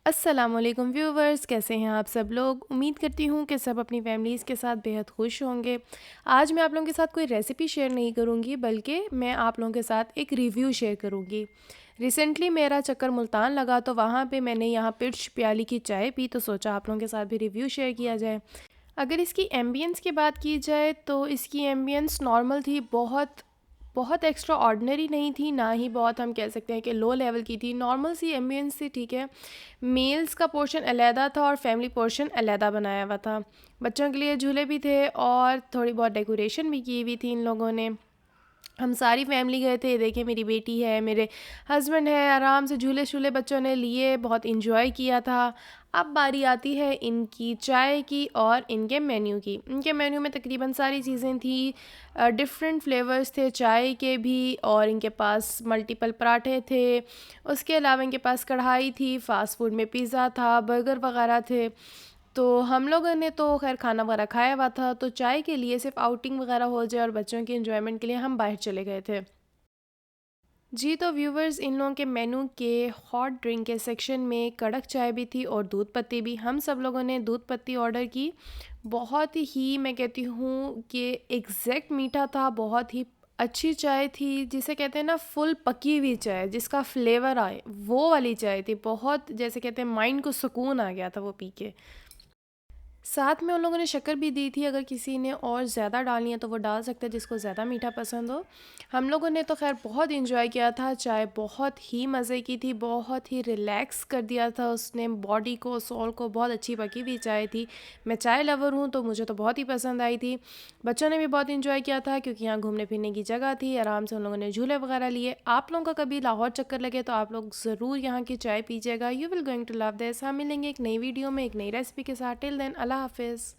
अस्सलामुअलैकुम व्यूवर्स, कैसे हैं आप सब लोग। उम्मीद करती हूँ कि सब अपनी फैमिलीज़ के साथ बेहद खुश होंगे। आज मैं आप लोगों के साथ कोई रेसिपी शेयर नहीं करूँगी, बल्कि मैं आप लोगों के साथ एक रिव्यू शेयर करूँगी। रिसेंटली मेरा चक्कर मुल्तान लगा, तो वहाँ पे मैंने यहाँ पिर्च प्याली की चाय पी, तो सोचा आप लोगों के साथ भी रिव्यू शेयर किया जाए। अगर इसकी एम्बियंस की बात की जाए तो इसकी एम्बियंस नॉर्मल थी, बहुत बहुत एक्स्ट्रा ऑर्डिनरी नहीं थी, ना ही बहुत हम कह सकते हैं कि लो लेवल की थी। नॉर्मल सी एम्बियंस थी, ठीक है। मेल्स का पोर्शन अलहदा था और फैमिली पोर्शन अलहदा बनाया हुआ था। बच्चों के लिए झूले भी थे और थोड़ी बहुत डेकोरेशन भी की हुई थी इन लोगों ने। हम सारी फैमिली गए थे। देखिए, मेरी बेटी है, मेरे हस्बैंड है, आराम से झूले शूले बच्चों ने लिए, बहुत इंजॉय किया था। अब बारी आती है इनकी चाय की और इनके मेन्यू की। इनके मेन्यू में तकरीबन सारी चीज़ें थी, डिफरेंट फ्लेवर्स थे चाय के भी, और इनके पास मल्टीपल पराठे थे। उसके अलावा इनके पास कढ़ाई थी, फ़ास्ट फूड में पिज़्ज़ा था, बर्गर वगैरह थे। तो हम लोगों ने तो खैर खाना वगैरह खाया हुआ था, तो चाय के लिए सिर्फ आउटिंग वगैरह हो जाए और बच्चों की एंजॉयमेंट के लिए हम बाहर चले गए थे। जी, तो व्यूवर्स, इन लोगों के मेनू के हॉट ड्रिंक के सेक्शन में कड़क चाय भी थी और दूध पत्ती भी। हम सब लोगों ने दूध पत्ती ऑर्डर की। बहुत ही, मैं कहती हूँ कि एग्जैक्ट मीठा था, बहुत ही अच्छी चाय थी, जिसे कहते हैं ना फुल पकी हुई चाय जिसका फ्लेवर आए, वो वाली चाय थी। बहुत, जैसे कहते हैं, माइंड को सुकून आ गया था वो पी के। साथ में उन लोगों ने शक्कर भी दी थी, अगर किसी ने और ज़्यादा डालनी है तो वो डाल सकते हैं, जिसको ज़्यादा मीठा पसंद हो। हम लोगों ने तो खैर बहुत इंजॉय किया था। चाय बहुत ही मज़े की थी, बहुत ही रिलैक्स कर दिया था उसने बॉडी को, सोल को। बहुत अच्छी पकी हुई चाय थी। मैं चाय लवर हूँ तो मुझे तो बहुत ही पसंद आई थी। बच्चों ने भी बहुत इंजॉय किया था, क्योंकि यहाँ घूमने फिरने की जगह थी। आराम से उन लोगों ने झूले वगैरह लिए। आप लोगों का कभी लाहौर चक्कर लगे तो आप लोग ज़रूर यहाँ की चाय पीजिएगा। You will going to love this. हम मिलेंगे एक नई वीडियो में एक नई रेसिपी के साथ। टिल देन, अल्लाह हाफिज़।